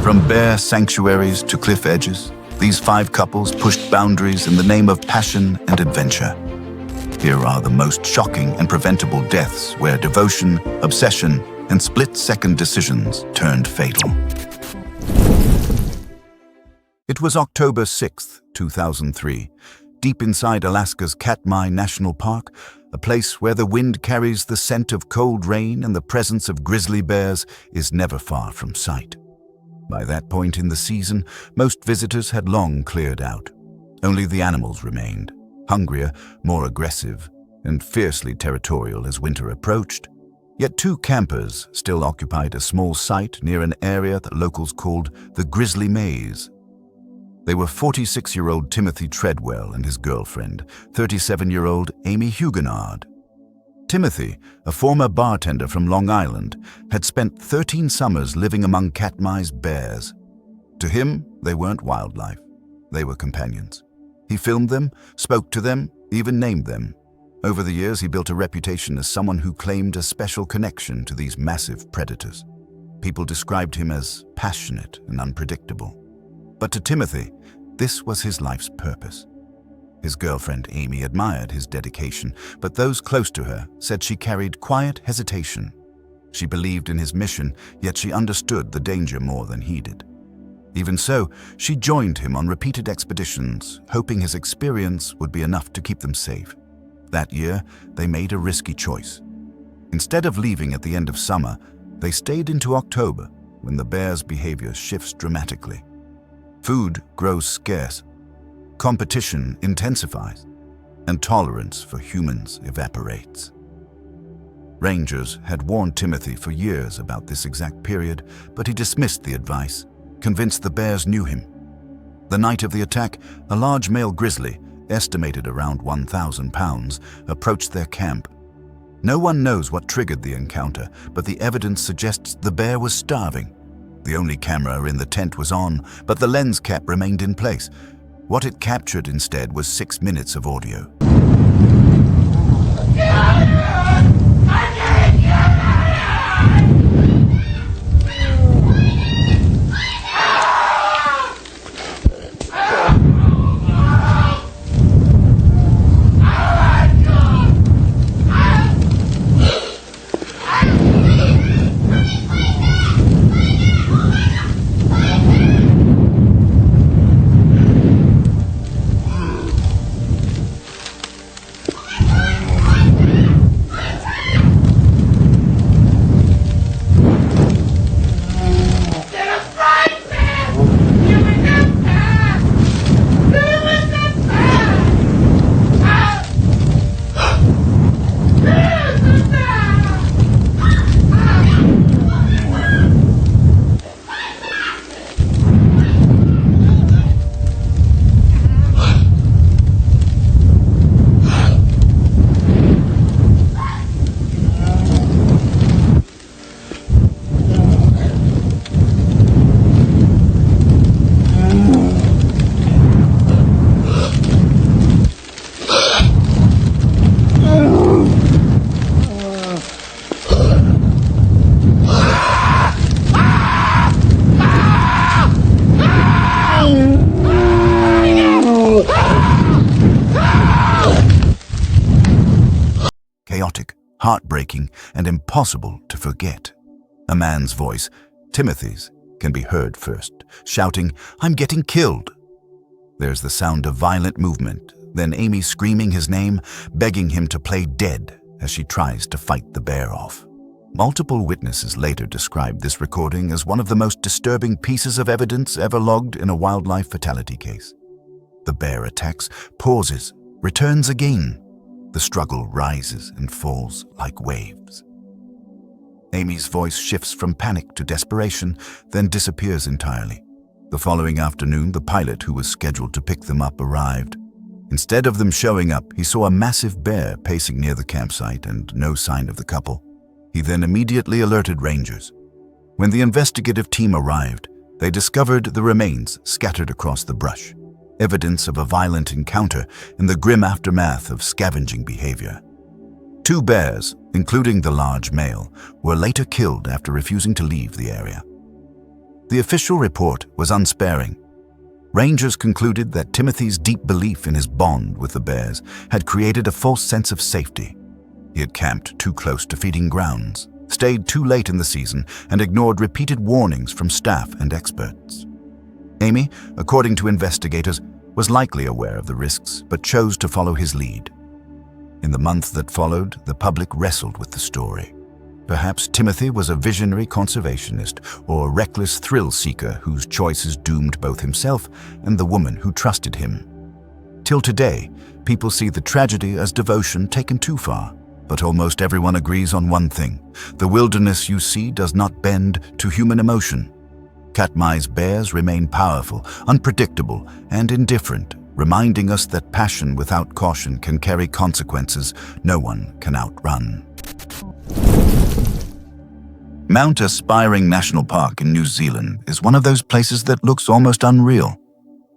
From bear sanctuaries to cliff edges, these 5 couples pushed boundaries in the name of passion and adventure. Here are the most shocking and preventable deaths where devotion, obsession, and split-second decisions turned fatal. It was October 6, 2003, deep inside Alaska's Katmai National Park, a place where the wind carries the scent of cold rain and the presence of grizzly bears is never far from sight. By that point in the season, most visitors had long cleared out. Only the animals remained, hungrier, more aggressive, and fiercely territorial as winter approached. Yet 2 campers still occupied a small site near an area that locals called the Grizzly Maze. They were 46-year-old Timothy Treadwell and his girlfriend, 37-year-old Amy Huguenard. Timothy, a former bartender from Long Island, had spent 13 summers living among Katmai's bears. To him, they weren't wildlife. They were companions. He filmed them, spoke to them, even named them. Over the years, he built a reputation as someone who claimed a special connection to these massive predators. People described him as passionate and unpredictable. But to Timothy, this was his life's purpose. His girlfriend Amy admired his dedication, but those close to her said she carried quiet hesitation. She believed in his mission, yet she understood the danger more than he did. Even so, she joined him on repeated expeditions, hoping his experience would be enough to keep them safe. That year, they made a risky choice. Instead of leaving at the end of summer, they stayed into October, when the bear's behavior shifts dramatically. Food grows scarce, competition intensifies, and tolerance for humans evaporates. Rangers had warned Timothy for years about this exact period, but he dismissed the advice, convinced the bears knew him. The night of the attack, a large male grizzly, estimated around 1,000 pounds, approached their camp. No one knows what triggered the encounter, but the evidence suggests the bear was starving. The only camera in the tent was on, but the lens cap remained in place. What it captured instead was 6 minutes of audio. Chaotic, heartbreaking, and impossible to forget. A man's voice, Timothy's, can be heard first, shouting, "I'm getting killed." There's the sound of violent movement, then Amy screaming his name, begging him to play dead as she tries to fight the bear off. Multiple witnesses later described this recording as one of the most disturbing pieces of evidence ever logged in a wildlife fatality case. The bear attacks, pauses, returns again. The struggle rises and falls like waves. Amy's voice shifts from panic to desperation, then disappears entirely. The following afternoon, the pilot who was scheduled to pick them up arrived. Instead of them showing up, he saw a massive bear pacing near the campsite and no sign of the couple. He then immediately alerted rangers. When the investigative team arrived, they discovered the remains scattered across the brush, evidence of a violent encounter in the grim aftermath of scavenging behavior. 2 bears, including the large male, were later killed after refusing to leave the area. The official report was unsparing. Rangers concluded that Timothy's deep belief in his bond with the bears had created a false sense of safety. He had camped too close to feeding grounds, stayed too late in the season, and ignored repeated warnings from staff and experts. Amy, according to investigators, was likely aware of the risks but chose to follow his lead. In the month that followed, the public wrestled with the story. Perhaps Timothy was a visionary conservationist or a reckless thrill-seeker whose choices doomed both himself and the woman who trusted him. Till today, people see the tragedy as devotion taken too far. But almost everyone agrees on one thing: the wilderness you see does not bend to human emotion. Katmai's bears remain powerful, unpredictable, and indifferent, reminding us that passion without caution can carry consequences no one can outrun. Mount Aspiring National Park in New Zealand is one of those places that looks almost unreal.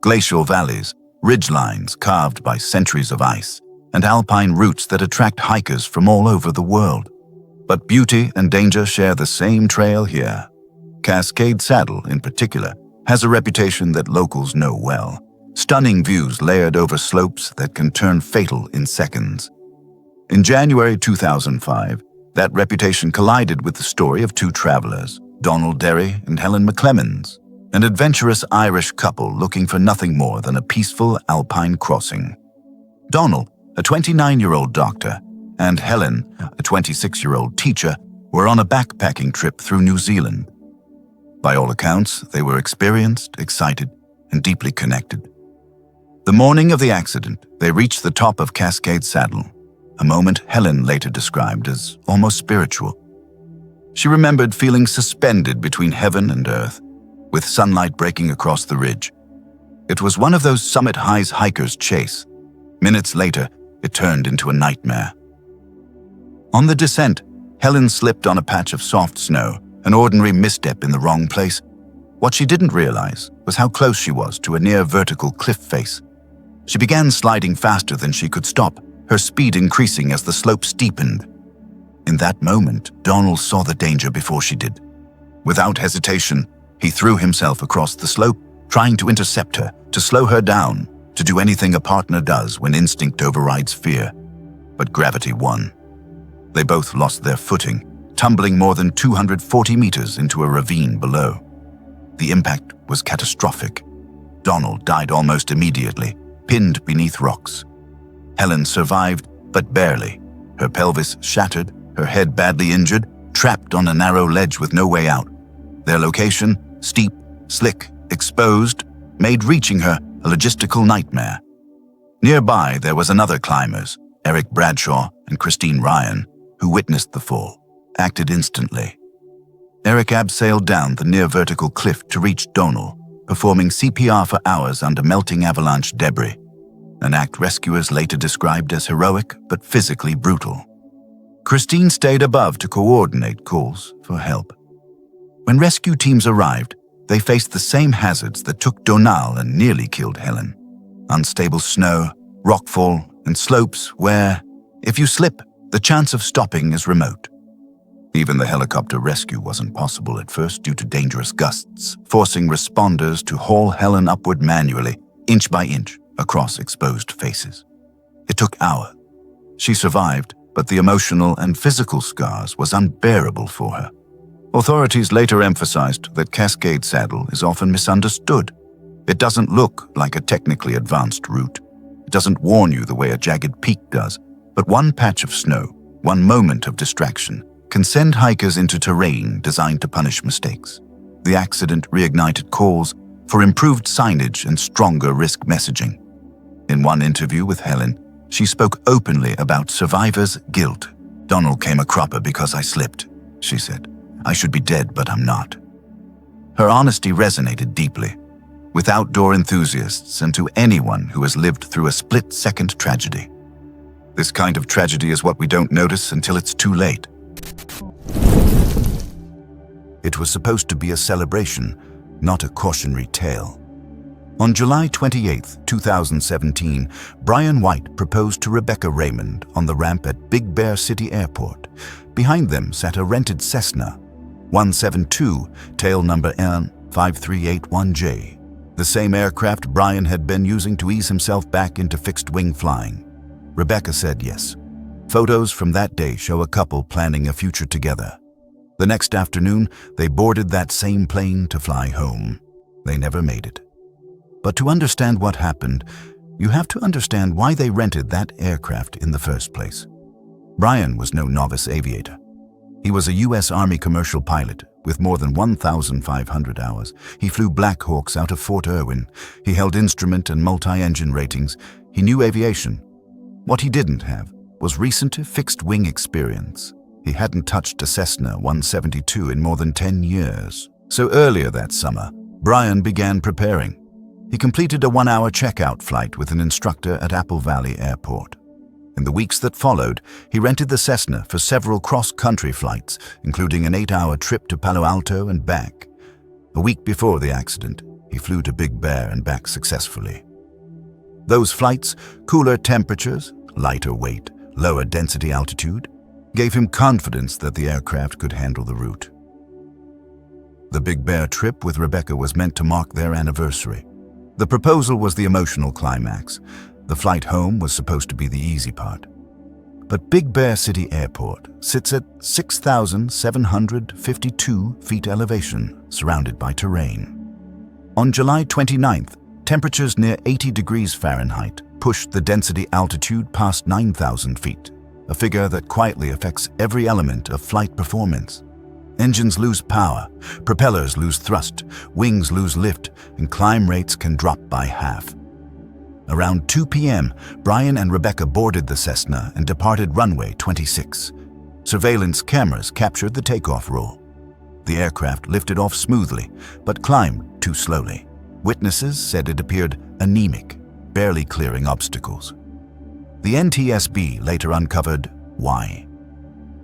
Glacial valleys, ridgelines carved by centuries of ice, and alpine routes that attract hikers from all over the world. But beauty and danger share the same trail here. Cascade Saddle, in particular, has a reputation that locals know well. Stunning views layered over slopes that can turn fatal in seconds. In January 2005, that reputation collided with the story of two travelers, Donald Derry and Helen McClemens, an adventurous Irish couple looking for nothing more than a peaceful alpine crossing. Donald, a 29-year-old doctor, and Helen, a 26-year-old teacher, were on a backpacking trip through New Zealand. By all accounts, they were experienced, excited, and deeply connected. The morning of the accident, they reached the top of Cascade Saddle, a moment Helen later described as almost spiritual. She remembered feeling suspended between heaven and earth, with sunlight breaking across the ridge. It was one of those summit highs hikers chase. Minutes later, it turned into a nightmare. On the descent, Helen slipped on a patch of soft snow, an ordinary misstep in the wrong place. What she didn't realize was how close she was to a near-vertical cliff face. She began sliding faster than she could stop, her speed increasing as the slope steepened. In that moment, Donald saw the danger before she did. Without hesitation, he threw himself across the slope, trying to intercept her, to slow her down, to do anything a partner does when instinct overrides fear. But gravity won. They both lost their footing, tumbling more than 240 meters into a ravine below. The impact was catastrophic. Donald died almost immediately, pinned beneath rocks. Helen survived, but barely. Her pelvis shattered, her head badly injured, trapped on a narrow ledge with no way out. Their location, steep, slick, exposed, made reaching her a logistical nightmare. Nearby, there was another climbers, Eric Bradshaw and Christine Ryan, who witnessed the fall, acted instantly. Eric abseiled down the near-vertical cliff to reach Donald, performing CPR for hours under melting avalanche debris, an act rescuers later described as heroic but physically brutal. Christine stayed above to coordinate calls for help. When rescue teams arrived, they faced the same hazards that took Donald and nearly killed Helen. Unstable snow, rockfall, and slopes where, if you slip, the chance of stopping is remote. Even the helicopter rescue wasn't possible at first due to dangerous gusts, forcing responders to haul Helen upward manually, inch by inch, across exposed faces. It took hours. She survived, but the emotional and physical scars was unbearable for her. Authorities later emphasized that Cascade Saddle is often misunderstood. It doesn't look like a technically advanced route. It doesn't warn you the way a jagged peak does. But one patch of snow, one moment of distraction, can send hikers into terrain designed to punish mistakes. The accident reignited calls for improved signage and stronger risk messaging. In one interview with Helen, she spoke openly about survivors' guilt. "Donald came a cropper because I slipped," she said. "I should be dead, but I'm not." Her honesty resonated deeply with outdoor enthusiasts and to anyone who has lived through a split-second tragedy. This kind of tragedy is what we don't notice until it's too late. It was supposed to be a celebration, not a cautionary tale. On July 28, 2017, Brian White proposed to Rebecca Raymond on the ramp at Big Bear City Airport. Behind them sat a rented Cessna 172, tail number 5381J, the same aircraft Brian had been using to ease himself back into fixed-wing flying? Rebecca said yes. Photos from that day show a couple planning a future together. The next afternoon, they boarded that same plane to fly home. They never made it. But to understand what happened, you have to understand why they rented that aircraft in the first place. Brian was no novice aviator. He was a U.S. Army commercial pilot with more than 1,500 hours. He flew Black Hawks out of Fort Irwin. He held instrument and multi-engine ratings. He knew aviation. What he didn't have was recent fixed-wing experience. He hadn't touched a Cessna 172 in more than 10 years. So earlier that summer, Brian began preparing. He completed a 1-hour checkout flight with an instructor at Apple Valley Airport. In the weeks that followed, he rented the Cessna for several cross-country flights, including an 8-hour trip to Palo Alto and back. A week before the accident, he flew to Big Bear and back successfully. Those flights, cooler temperatures, lighter weight, lower density altitude, gave him confidence that the aircraft could handle the route. The Big Bear trip with Rebecca was meant to mark their anniversary. The proposal was the emotional climax. The flight home was supposed to be the easy part. But Big Bear City Airport sits at 6,752 feet elevation, surrounded by terrain. On July 29th, temperatures near 80 degrees Fahrenheit pushed the density altitude past 9,000 feet, a figure that quietly affects every element of flight performance. Engines lose power, propellers lose thrust, wings lose lift, and climb rates can drop by half. Around 2 p.m., Brian and Rebecca boarded the Cessna and departed runway 26. Surveillance cameras captured the takeoff roll. The aircraft lifted off smoothly, but climbed too slowly. Witnesses said it appeared anemic, barely clearing obstacles. The NTSB later uncovered why.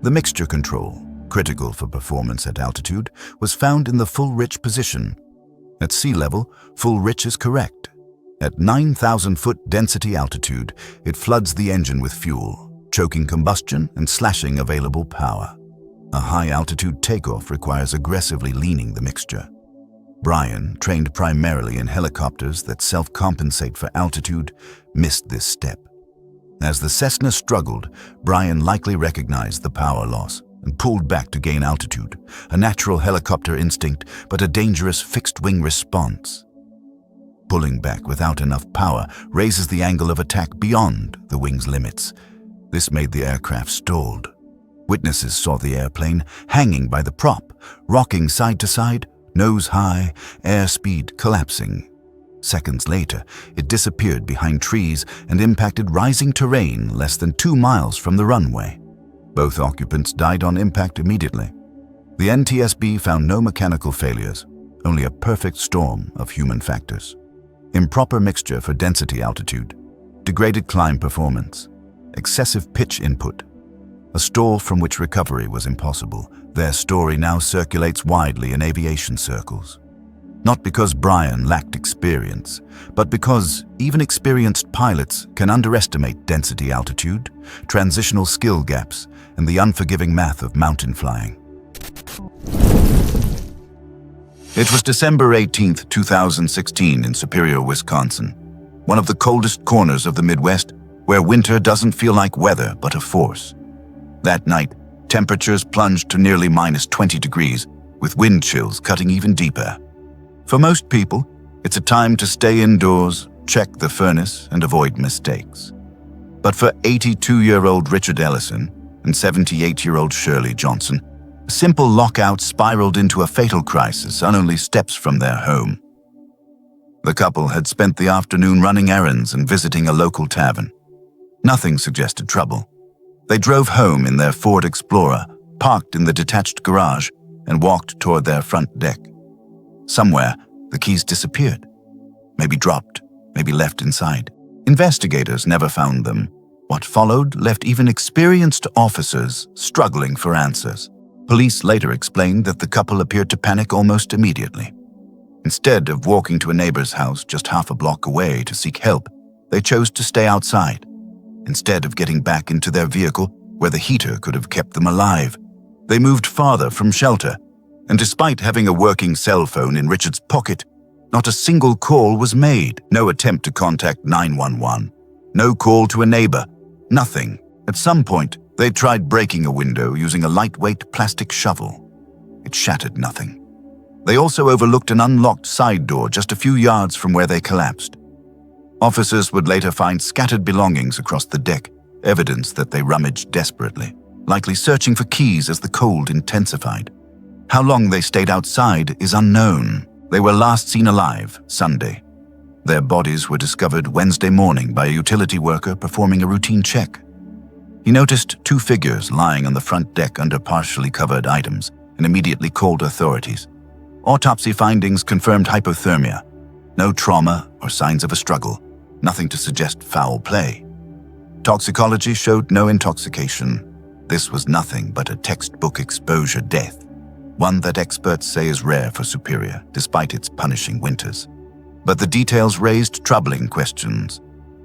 The mixture control, critical for performance at altitude, was found in the full rich position. At sea level, full rich is correct. At 9,000-foot density altitude, it floods the engine with fuel, choking combustion and slashing available power. A high-altitude takeoff requires aggressively leaning the mixture. Brian, trained primarily in helicopters that self-compensate for altitude, missed this step. As the Cessna struggled, Brian likely recognized the power loss and pulled back to gain altitude, a natural helicopter instinct, but a dangerous fixed-wing response. Pulling back without enough power raises the angle of attack beyond the wing's limits. This made the aircraft stalled. Witnesses saw the airplane hanging by the prop, rocking side to side, nose high, airspeed collapsing. Seconds later, it disappeared behind trees and impacted rising terrain less than 2 miles from the runway. Both occupants died on impact immediately. The NTSB found no mechanical failures, only a perfect storm of human factors. Improper mixture for density altitude, degraded climb performance, excessive pitch input, a stall from which recovery was impossible. Their story now circulates widely in aviation circles. Not because Brian lacked experience, but because even experienced pilots can underestimate density altitude, transitional skill gaps, and the unforgiving math of mountain flying. It was December 18, 2016 in Superior, Wisconsin, one of the coldest corners of the Midwest, where winter doesn't feel like weather but a force. That night, temperatures plunged to nearly minus 20 degrees, with wind chills cutting even deeper. For most people, it's a time to stay indoors, check the furnace, and avoid mistakes. But for 82-year-old Richard Ellison and 78-year-old Shirley Johnson, a simple lockout spiraled into a fatal crisis only steps from their home. The couple had spent the afternoon running errands and visiting a local tavern. Nothing suggested trouble. They drove home in their Ford Explorer, parked in the detached garage, and walked toward their front deck. Somewhere, the keys disappeared. Maybe dropped, maybe left inside. Investigators never found them. What followed left even experienced officers struggling for answers. Police later explained that the couple appeared to panic almost immediately. Instead of walking to a neighbor's house just half a block away to seek help, they chose to stay outside. Instead of getting back into their vehicle, where the heater could have kept them alive, they moved farther from shelter. And despite having a working cell phone in Richard's pocket, not a single call was made. No attempt to contact 911. No call to a neighbor. Nothing. At some point, they tried breaking a window using a lightweight plastic shovel. It shattered nothing. They also overlooked an unlocked side door just a few yards from where they collapsed. Officers would later find scattered belongings across the deck, evidence that they rummaged desperately, likely searching for keys as the cold intensified. How long they stayed outside is unknown. They were last seen alive Sunday. Their bodies were discovered Wednesday morning by a utility worker performing a routine check. He noticed two figures lying on the front deck under partially covered items and immediately called authorities. Autopsy findings confirmed hypothermia. No trauma or signs of a struggle. Nothing to suggest foul play. Toxicology showed no intoxication. This was nothing but a textbook exposure death, one that experts say is rare for Superior, despite its punishing winters. But the details raised troubling questions.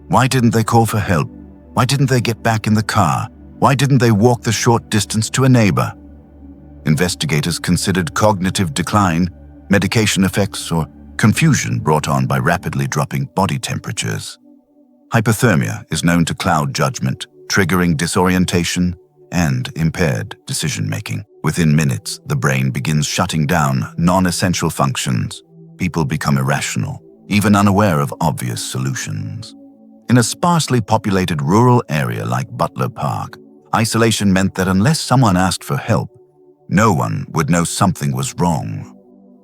Why didn't they call for help? Why didn't they get back in the car? Why didn't they walk the short distance to a neighbor? Investigators considered cognitive decline, medication effects, or confusion brought on by rapidly dropping body temperatures. Hypothermia is known to cloud judgment, triggering disorientation and impaired decision-making. Within minutes, the brain begins shutting down non-essential functions. People become irrational, even unaware of obvious solutions. In a sparsely populated rural area like Butler Park, isolation meant that unless someone asked for help, no one would know something was wrong.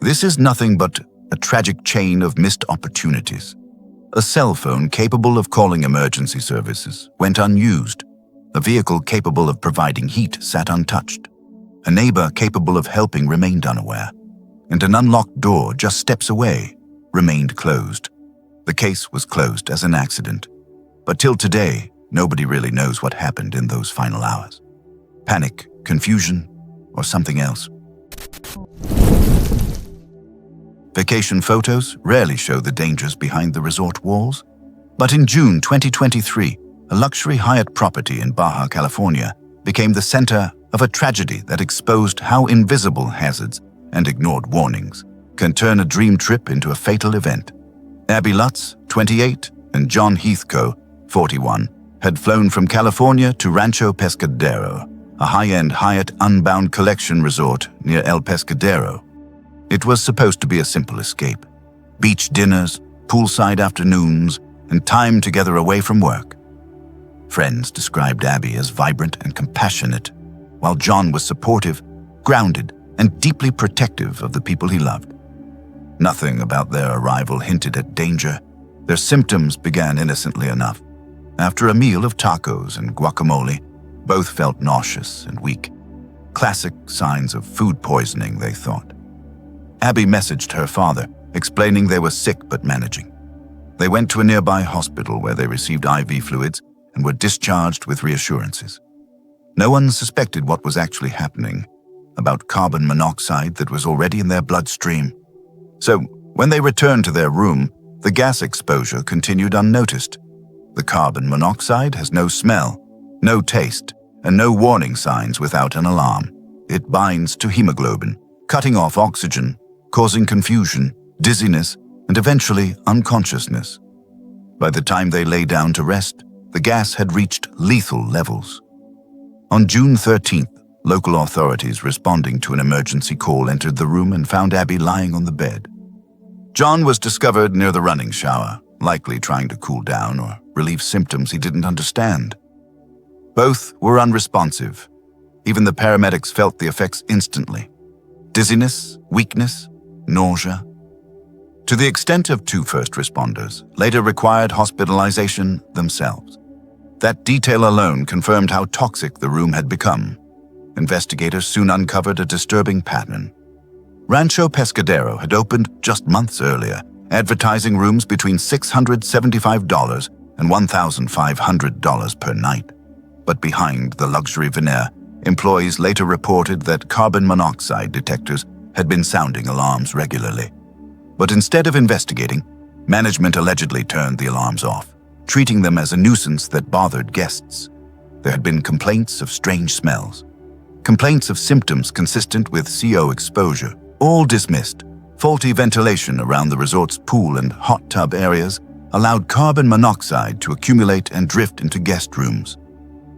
This is nothing but a tragic chain of missed opportunities. A cell phone capable of calling emergency services went unused. A vehicle capable of providing heat sat untouched. A neighbor capable of helping remained unaware. And an unlocked door just steps away remained closed. The case was closed as an accident. But till today, nobody really knows what happened in those final hours. Panic, confusion, or something else. Vacation photos rarely show the dangers behind the resort walls. But in June 2023, a luxury Hyatt property in Baja California became the center of a tragedy that exposed how invisible hazards and ignored warnings can turn a dream trip into a fatal event. Abby Lutz, 28, and John Heathcote, 41, had flown from California to Rancho Pescadero, a high-end Hyatt Unbound Collection resort near El Pescadero. It was supposed to be a simple escape. Beach dinners, poolside afternoons, and time together away from work. Friends described Abby as vibrant and compassionate, while John was supportive, grounded, and deeply protective of the people he loved. Nothing about their arrival hinted at danger. Their symptoms began innocently enough. After a meal of tacos and guacamole, both felt nauseous and weak. Classic signs of food poisoning, they thought. Abby messaged her father, explaining they were sick but managing. They went to a nearby hospital where they received IV fluids and were discharged with reassurances. No one suspected what was actually happening, about carbon monoxide that was already in their bloodstream. So, when they returned to their room, the gas exposure continued unnoticed. The carbon monoxide has no smell, no taste, and no warning signs without an alarm. It binds to hemoglobin, cutting off oxygen, causing confusion, dizziness, and eventually unconsciousness. By the time they lay down to rest, the gas had reached lethal levels. On June 13th, local authorities responding to an emergency call entered the room and found Abby lying on the bed. John was discovered near the running shower, likely trying to cool down or relieve symptoms he didn't understand. Both were unresponsive. Even the paramedics felt the effects instantly. Dizziness, weakness, nausea. To the extent of two first responders, later required hospitalization themselves. That detail alone confirmed how toxic the room had become. Investigators soon uncovered a disturbing pattern. Rancho Pescadero had opened just months earlier, advertising rooms between $675 and $1,500 per night. But behind the luxury veneer, employees later reported that carbon monoxide detectors had been sounding alarms regularly. But instead of investigating, management allegedly turned the alarms off, treating them as a nuisance that bothered guests. There had been complaints of strange smells. complaints of symptoms consistent with CO exposure, all dismissed. Faulty ventilation around the resort's pool and hot tub areas allowed carbon monoxide to accumulate and drift into guest rooms.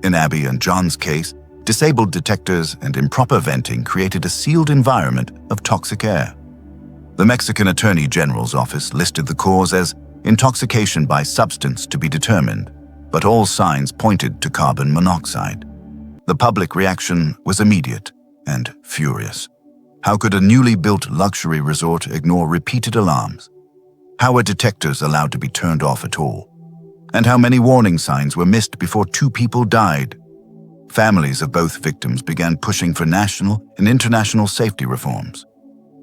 In Abby and John's case, disabled detectors and improper venting created a sealed environment of toxic air. The Mexican Attorney General's office listed the cause as intoxication by substance to be determined, but all signs pointed to carbon monoxide. The public reaction was immediate and furious. How could a newly built luxury resort ignore repeated alarms? How were detectors allowed to be turned off at all? And how many warning signs were missed before 2 people died? Families of both victims began pushing for national and international safety reforms.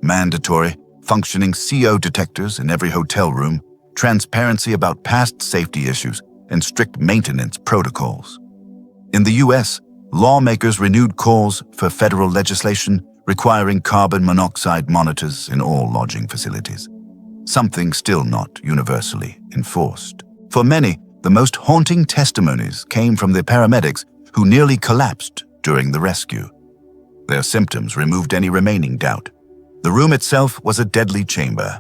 Mandatory, functioning CO detectors in every hotel room, transparency about past safety issues, and strict maintenance protocols. In the US, lawmakers renewed calls for federal legislation requiring carbon monoxide monitors in all lodging facilities, something still not universally enforced. For many, the most haunting testimonies came from the paramedics who nearly collapsed during the rescue. Their symptoms removed any remaining doubt. The room itself was a deadly chamber,